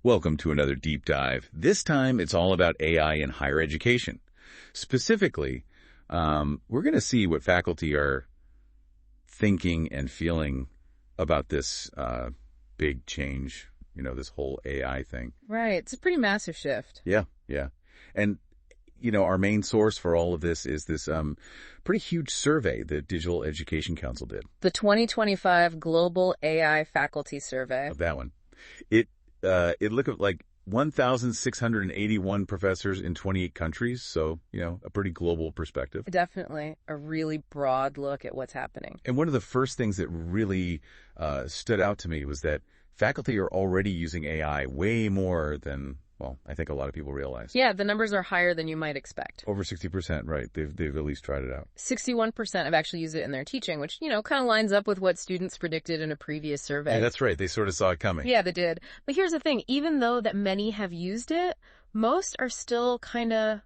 Welcome to another deep dive. This time it's all about AI in higher education. Specifically, we're going to see what faculty are thinking and feeling about this big change, this whole AI thing. Right. It's a pretty massive shift. Yeah. And, our main source for all of this is this pretty huge survey that Digital Education Council did. The 2025 Global AI Faculty Survey. Of that one. It looked at like 1,681 professors in 28 countries, so, a pretty global perspective. Definitely a really broad look at what's happening. And one of the first things that really stood out to me was that faculty are already using AI way more than, I think a lot of people realize. Yeah, the numbers are higher than you might expect. Over 60%, right. They've at least tried it out. 61% have actually used it in their teaching, which, kind of lines up with what students predicted in a previous survey. Yeah, that's right. They sort of saw it coming. Yeah, they did. But here's the thing. Even though that many have used it, most are still kind of,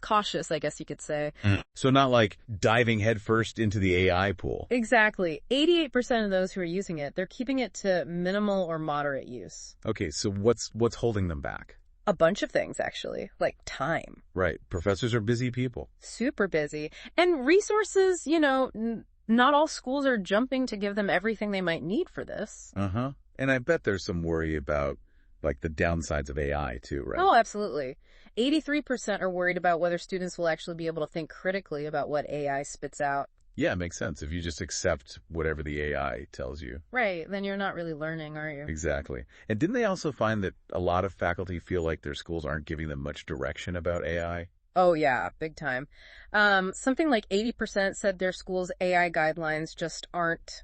cautious, I guess you could say. So not like diving headfirst into the AI pool. Exactly. 88% of those who are using it, they're keeping it to minimal or moderate use. Okay, so what's holding them back? A bunch of things, actually, like time. Right. Professors are busy people. Super busy. And resources, not all schools are jumping to give them everything they might need for this. Uh-huh. And I bet there's some worry about, like, the downsides of AI, too, right? Oh, absolutely. 83% are worried about whether students will actually be able to think critically about what AI spits out. Yeah, it makes sense. If you just accept whatever the AI tells you. Right. Then you're not really learning, are you? Exactly. And didn't they also find that a lot of faculty feel like their schools aren't giving them much direction about AI? Oh, yeah. Big time. Something like 80% said their school's AI guidelines just aren't,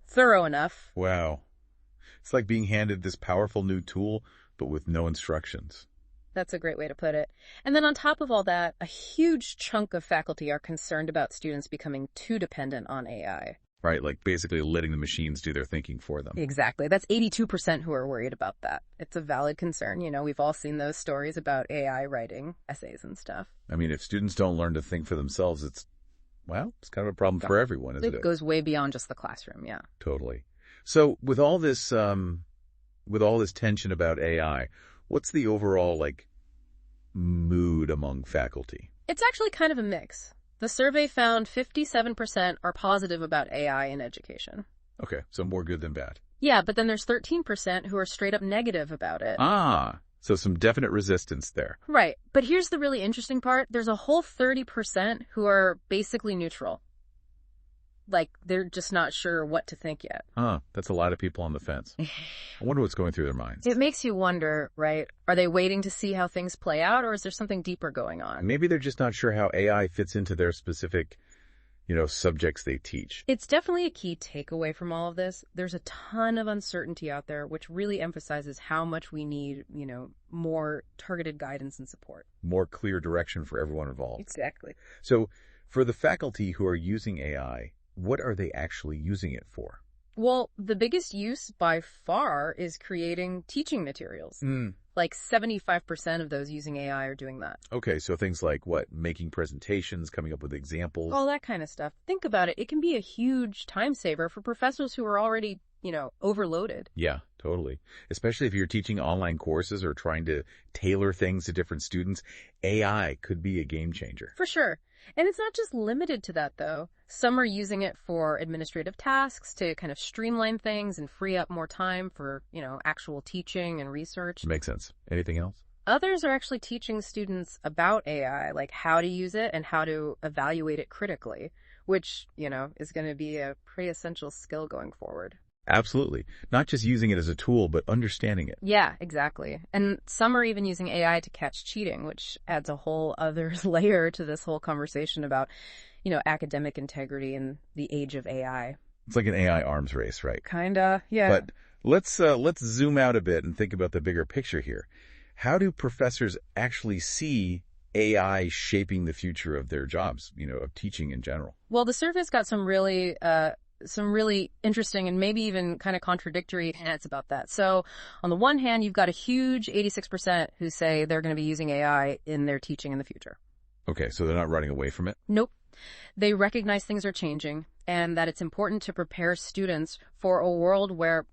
thorough enough. Wow. It's like being handed this powerful new tool, but with no instructions. That's a great way to put it. And then on top of all that, a huge chunk of faculty are concerned about students becoming too dependent on AI. Right, like basically letting the machines do their thinking for them. Exactly. That's 82% who are worried about that. It's a valid concern. We've all seen those stories about AI writing essays and stuff. I mean, if students don't learn to think for themselves, it's kind of a problem for everyone, isn't it? It goes way beyond just the classroom, yeah. Totally. So with all this tension about AI, what's the overall, mood among faculty? It's actually kind of a mix. The survey found 57% are positive about AI in education. Okay, so more good than bad. Yeah, but then there's 13% who are straight up negative about it. So some definite resistance there. Right, but here's the really interesting part. There's a whole 30% who are basically neutral. They're just not sure what to think yet. That's a lot of people on the fence. I wonder what's going through their minds. It makes you wonder, right? Are they waiting to see how things play out, or is there something deeper going on? Maybe they're just not sure how AI fits into their specific, subjects they teach. It's definitely a key takeaway from all of this. There's a ton of uncertainty out there, which really emphasizes how much we need, more targeted guidance and support. More clear direction for everyone involved. Exactly. So for the faculty who are using AI, what are they actually using it for? Well, the biggest use by far is creating teaching materials. 75% of those using AI are doing that. Okay, so things like what? Making presentations, coming up with examples? All that kind of stuff. Think about it. It can be a huge time saver for professors who are already, overloaded. Yeah, totally. Especially if you're teaching online courses or trying to tailor things to different students, AI could be a game changer. For sure. And it's not just limited to that, though. Some are using it for administrative tasks to kind of streamline things and free up more time for, actual teaching and research. Makes sense. Anything else? Others are actually teaching students about AI, like how to use it and how to evaluate it critically, which, is going to be a pretty essential skill going forward. Absolutely. Not just using it as a tool, but understanding it. Yeah, exactly. And some are even using AI to catch cheating, which adds a whole other layer to this whole conversation about, academic integrity in the age of AI. It's like an AI arms race, right? Kinda, yeah. But let's zoom out a bit and think about the bigger picture here. How do professors actually see AI shaping the future of their jobs, of teaching in general? Well, the survey's got some really interesting and maybe even kind of contradictory hints about that. So on the one hand, you've got a huge 86% who say they're going to be using AI in their teaching in the future. Okay, so they're not running away from it? Nope. They recognize things are changing and that it's important to prepare students for a world where,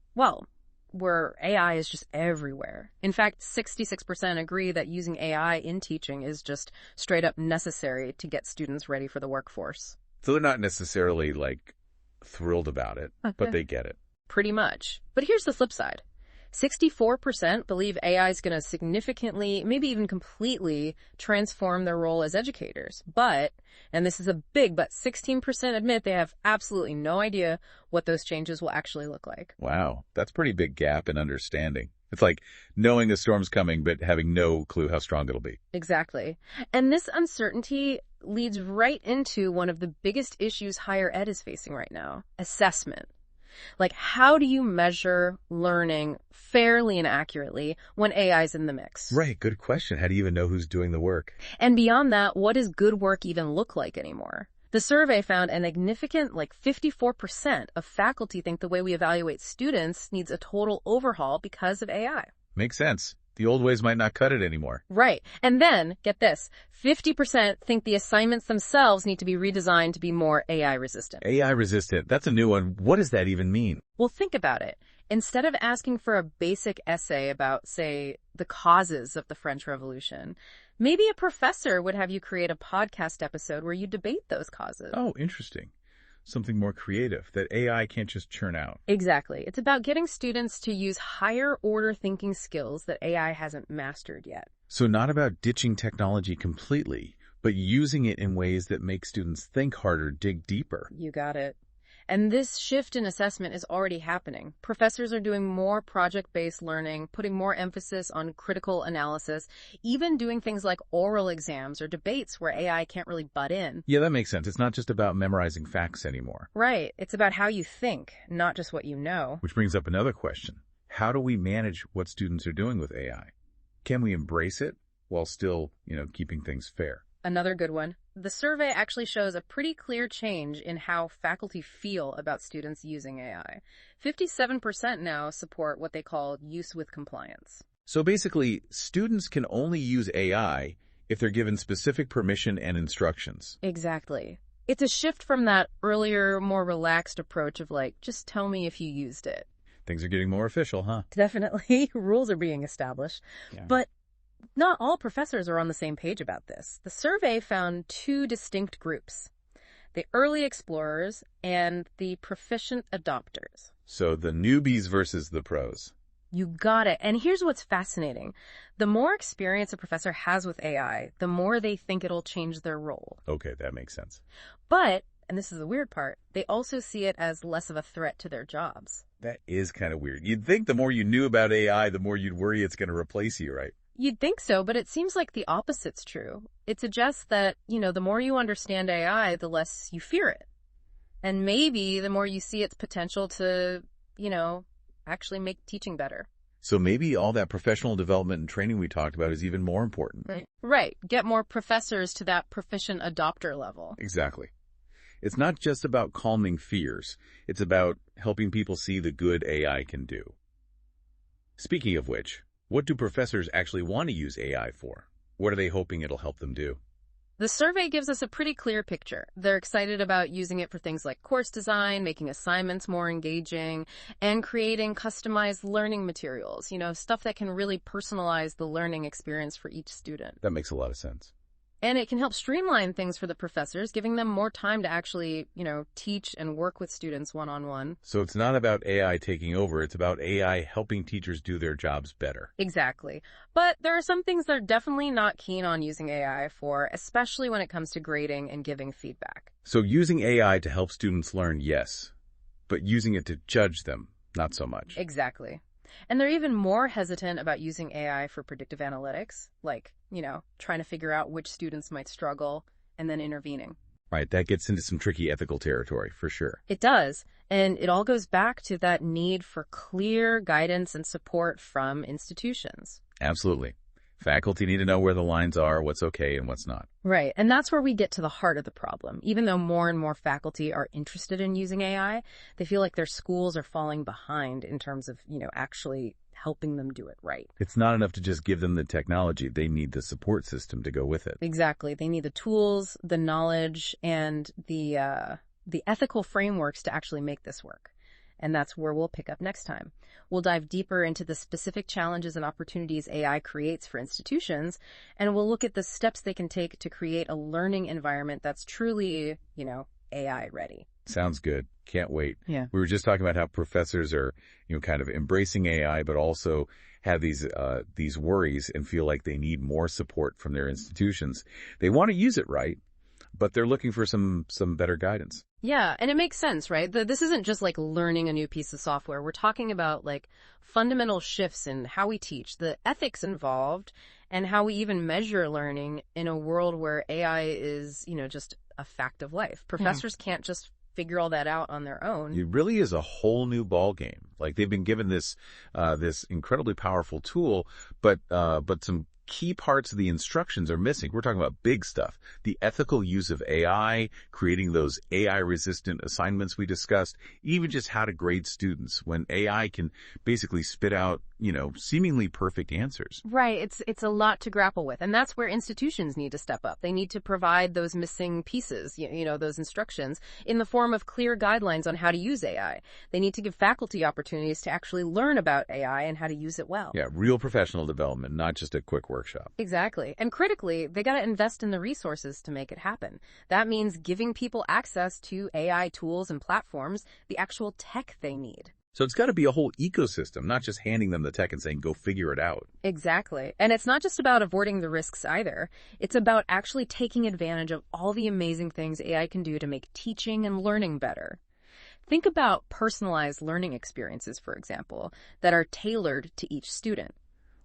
where AI is just everywhere. In fact, 66% agree that using AI in teaching is just straight up necessary to get students ready for the workforce. So they're not necessarily, like, thrilled about it, but they get it. Pretty much. But here's the flip side. 64% believe AI is going to significantly, maybe even completely, transform their role as educators. But, and this is a big but, 16% admit they have absolutely no idea what those changes will actually look like. Wow, that's a pretty big gap in understanding. It's like knowing a storm's coming, but having no clue how strong it'll be. Exactly. And this uncertainty leads right into one of the biggest issues higher ed is facing right now: assessment. Like, how do you measure learning fairly and accurately when AI is in the mix? Right, good question. How do you even know who's doing the work? And beyond that, what does good work even look like anymore? The survey found a significant, 54% of faculty think the way we evaluate students needs a total overhaul because of AI. Makes sense. The old ways might not cut it anymore. Right. And then, get this, 50% think the assignments themselves need to be redesigned to be more AI resistant. AI resistant, that's a new one. What does that even mean? Well, think about it. Instead of asking for a basic essay about, say, the causes of the French Revolution, maybe a professor would have you create a podcast episode where you debate those causes. Oh, interesting. Something more creative that AI can't just churn out. Exactly. It's about getting students to use higher order thinking skills that AI hasn't mastered yet. So not about ditching technology completely, but using it in ways that make students think harder, dig deeper. You got it. And this shift in assessment is already happening. Professors are doing more project-based learning, putting more emphasis on critical analysis, even doing things like oral exams or debates where AI can't really butt in. Yeah, that makes sense. It's not just about memorizing facts anymore. Right. It's about how you think, not just what you know. Which brings up another question. How do we manage what students are doing with AI? Can we embrace it while still, keeping things fair? Another good one. The survey actually shows a pretty clear change in how faculty feel about students using AI. 57% now support what they call use with compliance. So basically, students can only use AI if they're given specific permission and instructions. Exactly. It's a shift from that earlier, more relaxed approach of just tell me if you used it. Things are getting more official, huh? Definitely. Rules are being established. Yeah. But not all professors are on the same page about this. The survey found two distinct groups: the early explorers and the proficient adopters. So the newbies versus the pros. You got it. And here's what's fascinating. The more experience a professor has with AI, the more they think it'll change their role. Okay, that makes sense. But, and this is the weird part, they also see it as less of a threat to their jobs. That is kind of weird. You'd think the more you knew about AI, the more you'd worry it's going to replace you, right? You'd think so, but it seems like the opposite's true. It suggests that, the more you understand AI, the less you fear it. And maybe the more you see its potential to, actually make teaching better. So maybe all that professional development and training we talked about is even more important. Right. Get more professors to that proficient adopter level. Exactly. It's not just about calming fears. It's about helping people see the good AI can do. Speaking of which, what do professors actually want to use AI for? What are they hoping it'll help them do? The survey gives us a pretty clear picture. They're excited about using it for things like course design, making assignments more engaging, and creating customized learning materials, stuff that can really personalize the learning experience for each student. That makes a lot of sense. And it can help streamline things for the professors, giving them more time to actually, teach and work with students one-on-one. So it's not about AI taking over, it's about AI helping teachers do their jobs better. Exactly. But there are some things they're definitely not keen on using AI for, especially when it comes to grading and giving feedback. So using AI to help students learn, yes, but using it to judge them, not so much. Exactly. And they're even more hesitant about using AI for predictive analytics, trying to figure out which students might struggle and then intervening. Right, that gets into some tricky ethical territory, for sure. It does. And it all goes back to that need for clear guidance and support from institutions. Absolutely. Faculty need to know where the lines are, what's okay and what's not. Right. And that's where we get to the heart of the problem. Even though more and more faculty are interested in using AI, they feel like their schools are falling behind in terms of, actually helping them do it right. It's not enough to just give them the technology. They need the support system to go with it. Exactly. They need the tools, the knowledge, and the ethical frameworks to actually make this work. And that's where we'll pick up next time. We'll dive deeper into the specific challenges and opportunities AI creates for institutions, and we'll look at the steps they can take to create a learning environment that's truly, AI ready. Sounds good. Can't wait. Yeah. We were just talking about how professors are, kind of embracing AI, but also have these worries and feel like they need more support from their institutions. They want to use it right, but they're looking for some better guidance. Yeah, and it makes sense, right? This isn't just like learning a new piece of software. We're talking about like fundamental shifts in how we teach, the ethics involved, and how we even measure learning in a world where AI is, just a fact of life. Professors can't just figure all that out on their own. It really is a whole new ball game. Like they've been given this incredibly powerful tool, but some key parts of the instructions are missing. We're talking about big stuff. The ethical use of AI, creating those AI-resistant assignments we discussed, even just how to grade students when AI can basically spit out, seemingly perfect answers. Right. It's a lot to grapple with. And that's where institutions need to step up. They need to provide those missing pieces, those instructions in the form of clear guidelines on how to use AI. They need to give faculty opportunities to actually learn about AI and how to use it well. Yeah, real professional development, not just a quick workshop. Exactly. And critically, they got to invest in the resources to make it happen. That means giving people access to AI tools and platforms, the actual tech they need. So it's got to be a whole ecosystem, not just handing them the tech and saying, go figure it out. Exactly. And it's not just about avoiding the risks either. It's about actually taking advantage of all the amazing things AI can do to make teaching and learning better. Think about personalized learning experiences, for example, that are tailored to each student.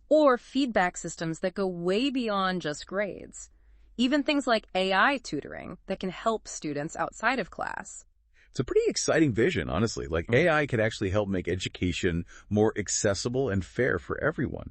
Or feedback systems that go way beyond just grades. Even things like AI tutoring that can help students outside of class. It's a pretty exciting vision, honestly. Like AI can actually help make education more accessible and fair for everyone.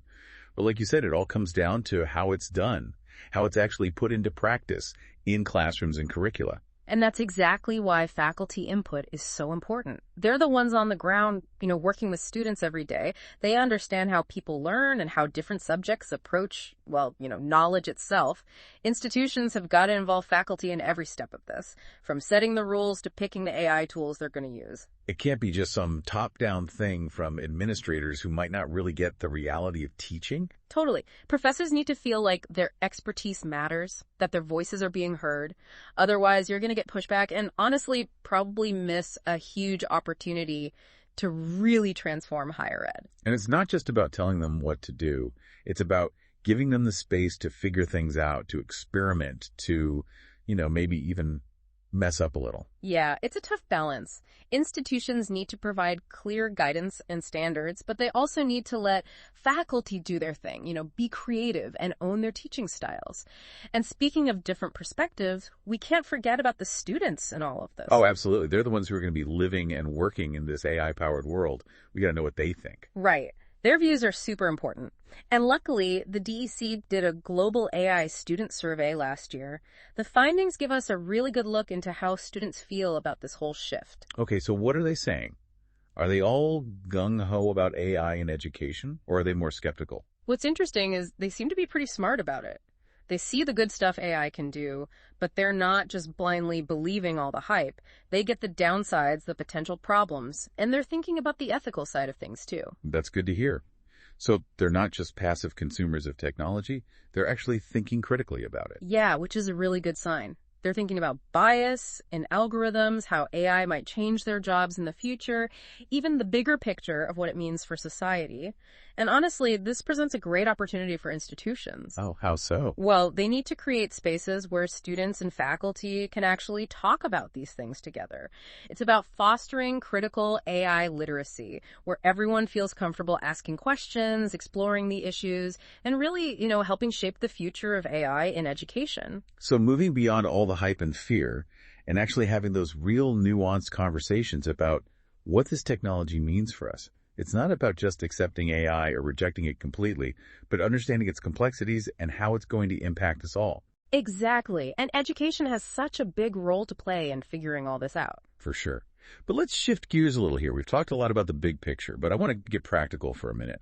But like you said, it all comes down to how it's done, how it's actually put into practice in classrooms and curricula. And that's exactly why faculty input is so important. They're the ones on the ground, working with students every day. They understand how people learn and how different subjects approach, knowledge itself. Institutions have got to involve faculty in every step of this, from setting the rules to picking the AI tools they're going to use. It can't be just some top-down thing from administrators who might not really get the reality of teaching. Totally. Professors need to feel like their expertise matters, that their voices are being heard. Otherwise, you're going to get pushback and honestly probably miss a huge opportunity to really transform higher ed. And it's not just about telling them what to do. It's about giving them the space to figure things out, to experiment, to, maybe even mess up a little. Yeah, it's a tough balance. Institutions need to provide clear guidance and standards, but they also need to let faculty do their thing, be creative and own their teaching styles. And speaking of different perspectives, we can't forget about the students in all of this. Oh, absolutely. They're the ones who are going to be living and working in this AI-powered world. We got to know what they think. Right. Their views are super important. And luckily, the DEC did a global AI student survey last year. The findings give us a really good look into how students feel about this whole shift. Okay, so what are they saying? Are they all gung-ho about AI in education, or are they more skeptical? What's interesting is they seem to be pretty smart about it. They see the good stuff AI can do, but they're not just blindly believing all the hype. They get the downsides, the potential problems, and they're thinking about the ethical side of things too. That's good to hear. So they're not just passive consumers of technology, they're actually thinking critically about it. Yeah, which is a really good sign. They're thinking about bias and algorithms, how AI might change their jobs in the future, even the bigger picture of what it means for society. And honestly, this presents a great opportunity for institutions. Oh, how so? Well, they need to create spaces where students and faculty can actually talk about these things together. It's about fostering critical AI literacy, where everyone feels comfortable asking questions, exploring the issues, and really, helping shape the future of AI in education. So moving beyond all the hype and fear, and actually having those real nuanced conversations about what this technology means for us. It's not about just accepting AI or rejecting it completely, but understanding its complexities and how it's going to impact us all. Exactly. And education has such a big role to play in figuring all this out. For sure. But let's shift gears a little here. We've talked a lot about the big picture, but I want to get practical for a minute.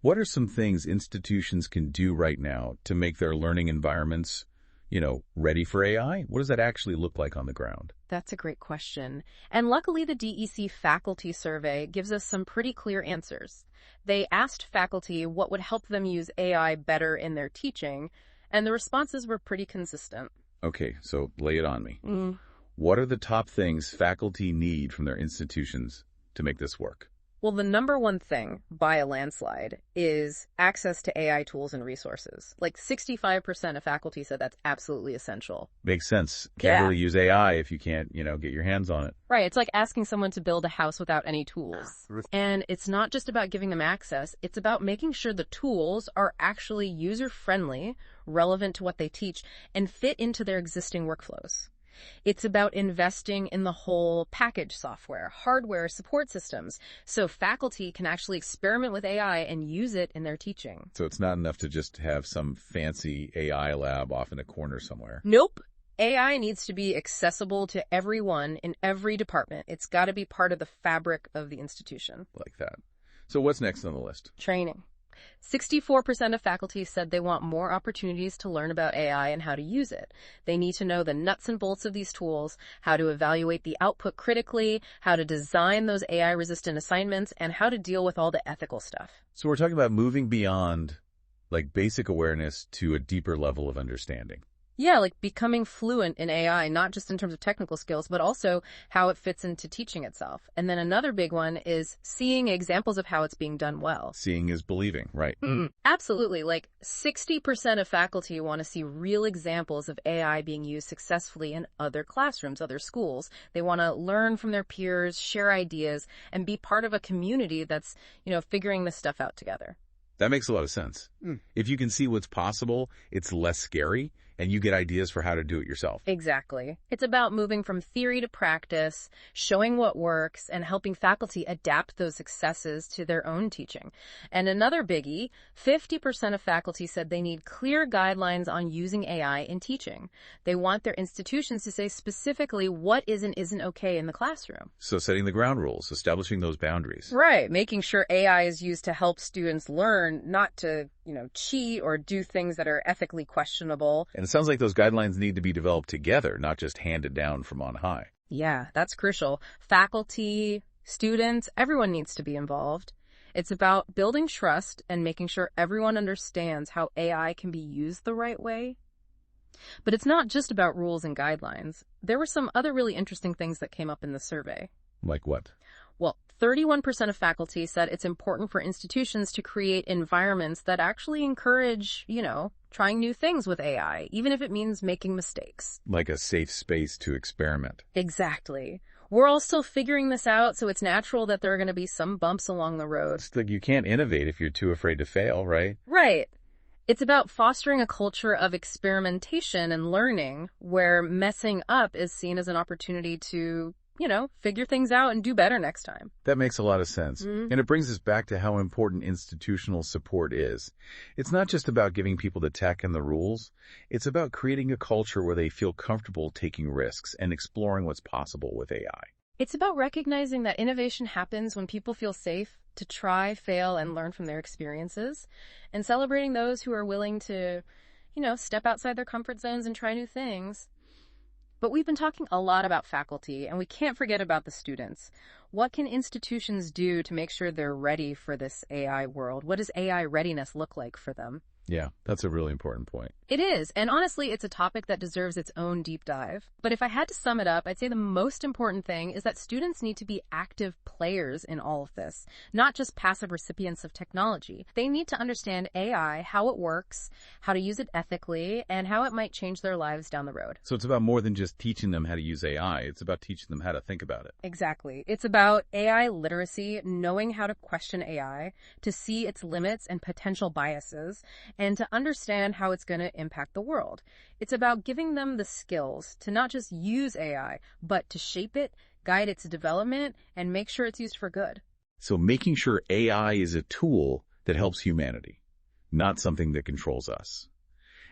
What are some things institutions can do right now to make their learning environments, ready for AI? What does that actually look like on the ground? That's a great question. And luckily, the DEC faculty survey gives us some pretty clear answers. They asked faculty what would help them use AI better in their teaching, and the responses were pretty consistent. Okay, so lay it on me. What are the top things faculty need from their institutions to make this work? Well, the number one thing, by a landslide, is access to AI tools and resources. Like 65% of faculty said that's absolutely essential. Makes sense. Can't really use AI if you can't, get your hands on it. Right. It's like asking someone to build a house without any tools. And it's not just about giving them access. It's about making sure the tools are actually user-friendly, relevant to what they teach, and fit into their existing workflows. It's about investing in the whole package software, hardware, support systems, so faculty can actually experiment with AI and use it in their teaching. So it's not enough to just have some fancy AI lab off in a corner somewhere. Nope. AI needs to be accessible to everyone in every department. It's got to be part of the fabric of the institution. Like that. So what's next on the list? Training. 64% of faculty said they want more opportunities to learn about AI and how to use it. They need to know the nuts and bolts of these tools, how to evaluate the output critically, how to design those AI-resistant assignments, and how to deal with all the ethical stuff. So we're talking about moving beyond, basic awareness to a deeper level of understanding. Yeah, like becoming fluent in AI, not just in terms of technical skills, but also how it fits into teaching itself. And then another big one is seeing examples of how it's being done well. Seeing is believing, right? Absolutely. 60% of faculty want to see real examples of AI being used successfully in other classrooms, other schools. They want to learn from their peers, share ideas, and be part of a community that's, figuring this stuff out together. That makes a lot of sense. If you can see what's possible, it's less scary, and you get ideas for how to do it yourself. Exactly. It's about moving from theory to practice, showing what works, and helping faculty adapt those successes to their own teaching. And another biggie, 50% of faculty said they need clear guidelines on using AI in teaching. They want their institutions to say specifically what is and isn't okay in the classroom. So setting the ground rules, establishing those boundaries. Right. Making sure AI is used to help students learn, not to, cheat or do things that are ethically questionable. And it sounds like those guidelines need to be developed together, not just handed down from on high. Yeah, that's crucial. Faculty, students, everyone needs to be involved. It's about building trust and making sure everyone understands how AI can be used the right way. But it's not just about rules and guidelines. There were some other really interesting things that came up in the survey. Like what? Well, 31% of faculty said it's important for institutions to create environments that actually encourage, trying new things with AI, even if it means making mistakes. Like a safe space to experiment. Exactly. We're all still figuring this out, so it's natural that there are going to be some bumps along the road. It's like you can't innovate if you're too afraid to fail, right? Right. It's about fostering a culture of experimentation and learning where messing up is seen as an opportunity to figure things out and do better next time. That makes a lot of sense. And it brings us back to how important institutional support is. It's not just about giving people the tech and the rules. It's about creating a culture where they feel comfortable taking risks and exploring what's possible with AI. It's about recognizing that innovation happens when people feel safe to try, fail, and learn from their experiences, and celebrating those who are willing to, step outside their comfort zones and try new things. But we've been talking a lot about faculty, and we can't forget about the students. What can institutions do to make sure they're ready for this AI world? What does AI readiness look like for them? Yeah, that's a really important point. It is, and honestly, it's a topic that deserves its own deep dive. But if I had to sum it up, I'd say the most important thing is that students need to be active players in all of this, not just passive recipients of technology. They need to understand AI, how it works, how to use it ethically, and how it might change their lives down the road. So it's about more than just teaching them how to use AI. It's about teaching them how to think about it. Exactly. It's about AI literacy, knowing how to question AI, to see its limits and potential biases, and to understand how it's going to impact the world. It's about giving them the skills to not just use AI, but to shape it, guide its development, and make sure it's used for good. So making sure AI is a tool that helps humanity, not something that controls us.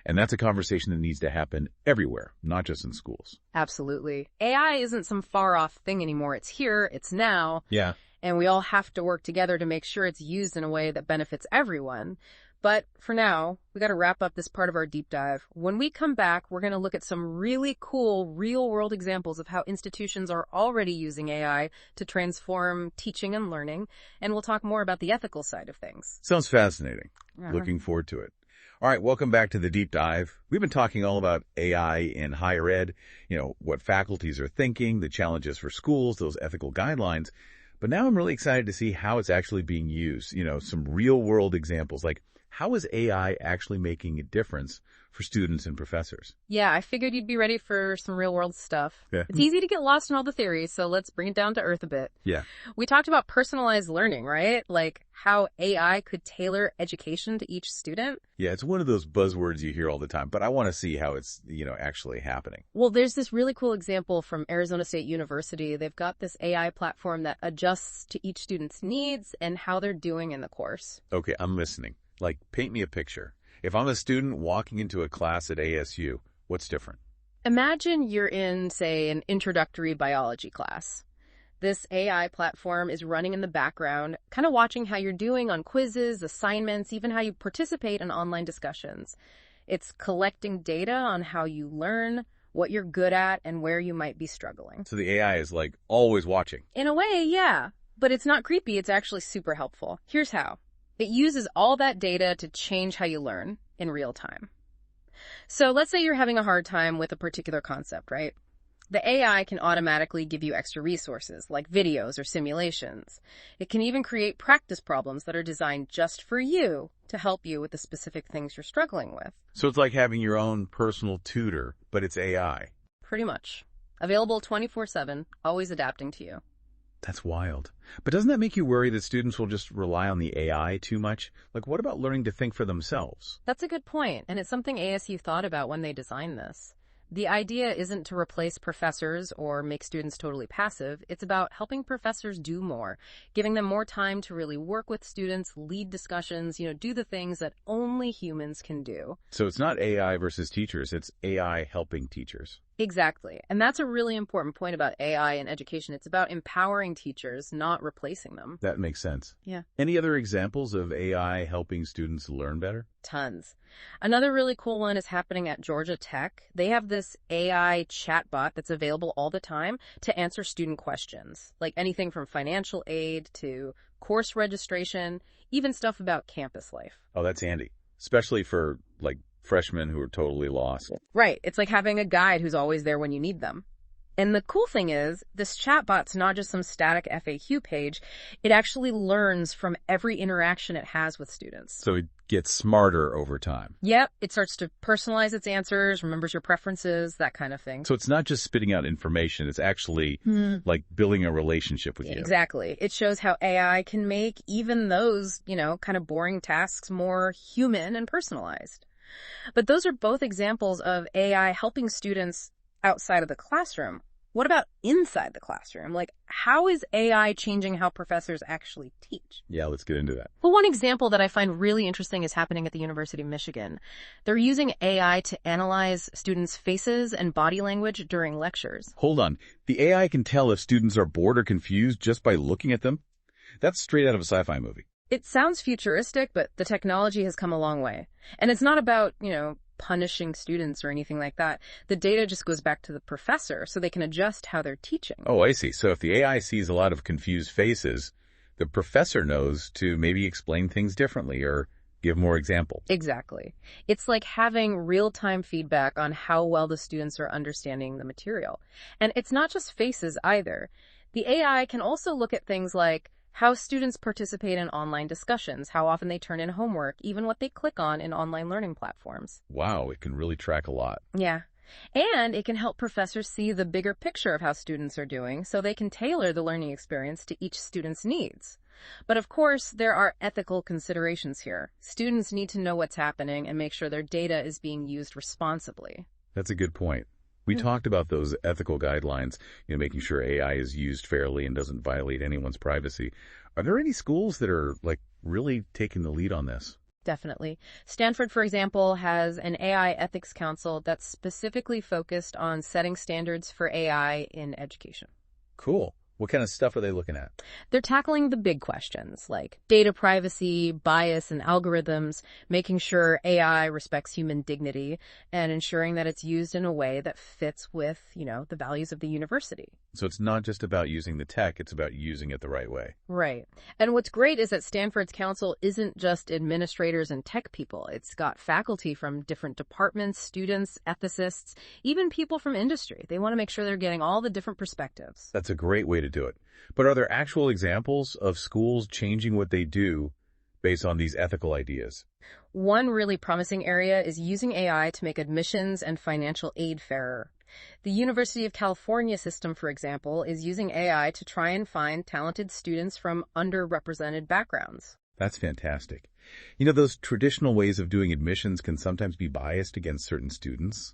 And that's a conversation that needs to happen everywhere, not just in schools. Absolutely. AI isn't some far-off thing anymore. It's here, it's now. Yeah. And we all have to work together to make sure it's used in a way that benefits everyone. But for now, we got to wrap up this part of our deep dive. When we come back, we're going to look at some really cool real-world examples of how institutions are already using AI to transform teaching and learning, and we'll talk more about the ethical side of things. Sounds fascinating. Yeah. Looking forward to it. All right, welcome back to the deep dive. We've been talking all about AI in higher ed, what faculties are thinking, the challenges for schools, those ethical guidelines. But now I'm really excited to see how it's actually being used, some real-world examples, like how is AI actually making a difference for students and professors? Yeah, I figured you'd be ready for some real-world stuff. Yeah. It's easy to get lost in all the theories, so let's bring it down to earth a bit. Yeah. We talked about personalized learning, right? Like how AI could tailor education to each student. Yeah, it's one of those buzzwords you hear all the time, but I want to see how it's, actually happening. Well, there's this really cool example from Arizona State University. They've got this AI platform that adjusts to each student's needs and how they're doing in the course. Okay, I'm listening. Like, paint me a picture. If I'm a student walking into a class at ASU, what's different? Imagine you're in, say, an introductory biology class. This AI platform is running in the background, kind of watching how you're doing on quizzes, assignments, even how you participate in online discussions. It's collecting data on how you learn, what you're good at, and where you might be struggling. So the AI is, like, always watching. In a way, yeah. But it's not creepy. It's actually super helpful. Here's how. It uses all that data to change how you learn in real time. So let's say you're having a hard time with a particular concept, right? The AI can automatically give you extra resources like videos or simulations. It can even create practice problems that are designed just for you to help you with the specific things you're struggling with. So it's like having your own personal tutor, but it's AI. Pretty much. Available 24/7, always adapting to you. That's wild. But doesn't that make you worry that students will just rely on the AI too much? Like, what about learning to think for themselves? That's a good point, and it's something ASU thought about when they designed this. The idea isn't to replace professors or make students totally passive. It's about helping professors do more, giving them more time to really work with students, lead discussions, do the things that only humans can do. So it's not AI versus teachers, it's AI helping teachers. Exactly. And that's a really important point about AI in education. It's about empowering teachers, not replacing them. That makes sense. Yeah. Any other examples of AI helping students learn better? Tons. Another really cool one is happening at Georgia Tech. They have this AI chatbot that's available all the time to answer student questions, like anything from financial aid to course registration, even stuff about campus life. Oh, that's handy, especially for, freshmen who are totally lost. Right. It's like having a guide who's always there when you need them. And the cool thing is, this chatbot's not just some static FAQ page. It actually learns from every interaction it has with students. So it gets smarter over time. Yep. It starts to personalize its answers, remembers your preferences, that kind of thing. So it's not just spitting out information. It's actually like building a relationship with you. Exactly. It shows how AI can make even those, kind of boring tasks more human and personalized. But those are both examples of AI helping students outside of the classroom. What about inside the classroom? Like, how is AI changing how professors actually teach? Yeah, let's get into that. Well, one example that I find really interesting is happening at the University of Michigan. They're using AI to analyze students' faces and body language during lectures. Hold on. The AI can tell if students are bored or confused just by looking at them? That's straight out of a sci-fi movie. It sounds futuristic, but the technology has come a long way. And it's not about, punishing students or anything like that. The data just goes back to the professor so they can adjust how they're teaching. Oh, I see. So if the AI sees a lot of confused faces, the professor knows to maybe explain things differently or give more examples. Exactly. It's like having real-time feedback on how well the students are understanding the material. And it's not just faces either. The AI can also look at things like how students participate in online discussions, how often they turn in homework, even what they click on in online learning platforms. Wow, it can really track a lot. Yeah. And it can help professors see the bigger picture of how students are doing so they can tailor the learning experience to each student's needs. But of course, there are ethical considerations here. Students need to know what's happening and make sure their data is being used responsibly. That's a good point. We talked about those ethical guidelines, making sure AI is used fairly and doesn't violate anyone's privacy. Are there any schools that are, really taking the lead on this? Definitely. Stanford, for example, has an AI ethics council that's specifically focused on setting standards for AI in education. Cool. What kind of stuff are they looking at? They're tackling the big questions like data privacy, bias, and algorithms, making sure AI respects human dignity, and ensuring that it's used in a way that fits with, the values of the university. So it's not just about using the tech, it's about using it the right way. Right. And what's great is that Stanford's council isn't just administrators and tech people. It's got faculty from different departments, students, ethicists, even people from industry. They want to make sure they're getting all the different perspectives. That's a great way to do it. But are there actual examples of schools changing what they do based on these ethical ideas? One really promising area is using AI to make admissions and financial aid fairer. The University of California system, for example, is using AI to try and find talented students from underrepresented backgrounds. That's fantastic. Those traditional ways of doing admissions can sometimes be biased against certain students.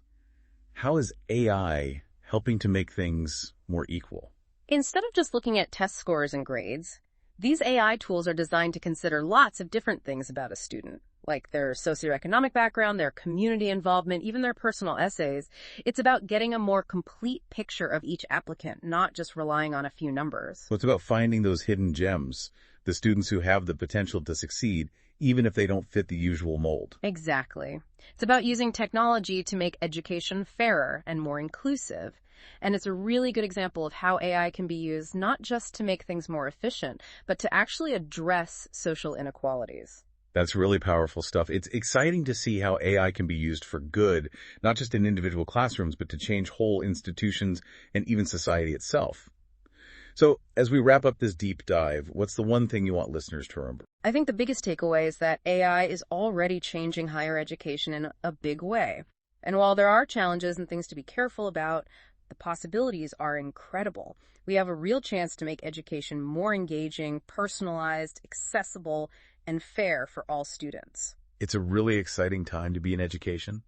How is AI helping to make things more equal? Instead of just looking at test scores and grades, these AI tools are designed to consider lots of different things about a student, like their socioeconomic background, their community involvement, even their personal essays. It's about getting a more complete picture of each applicant, not just relying on a few numbers. So it's about finding those hidden gems, the students who have the potential to succeed, even if they don't fit the usual mold. Exactly. It's about using technology to make education fairer and more inclusive. And it's a really good example of how AI can be used not just to make things more efficient, but to actually address social inequalities. That's really powerful stuff. It's exciting to see how AI can be used for good, not just in individual classrooms, but to change whole institutions and even society itself. So, as we wrap up this deep dive, what's the one thing you want listeners to remember? I think the biggest takeaway is that AI is already changing higher education in a big way. And while there are challenges and things to be careful about, the possibilities are incredible. We have a real chance to make education more engaging, personalized, accessible, and fair for all students. It's a really exciting time to be in education,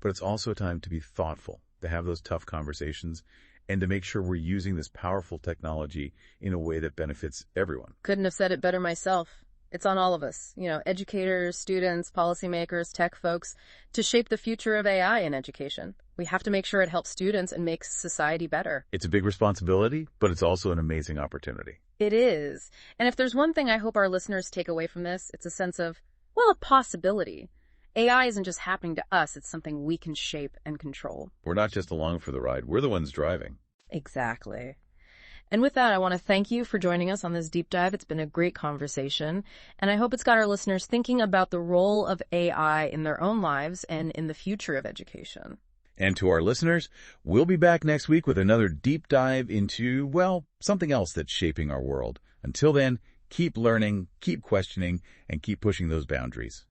but it's also a time to be thoughtful, to have those tough conversations, and to make sure we're using this powerful technology in a way that benefits everyone. Couldn't have said it better myself. It's on all of us, educators, students, policymakers, tech folks, to shape the future of AI in education. We have to make sure it helps students and makes society better. It's a big responsibility, but it's also an amazing opportunity. It is. And if there's one thing I hope our listeners take away from this, it's a sense of, a possibility. AI isn't just happening to us, it's something we can shape and control. We're not just along for the ride, we're the ones driving. Exactly. And with that, I want to thank you for joining us on this deep dive. It's been a great conversation, and I hope it's got our listeners thinking about the role of AI in their own lives and in the future of education. And to our listeners, we'll be back next week with another deep dive into, something else that's shaping our world. Until then, keep learning, keep questioning, and keep pushing those boundaries.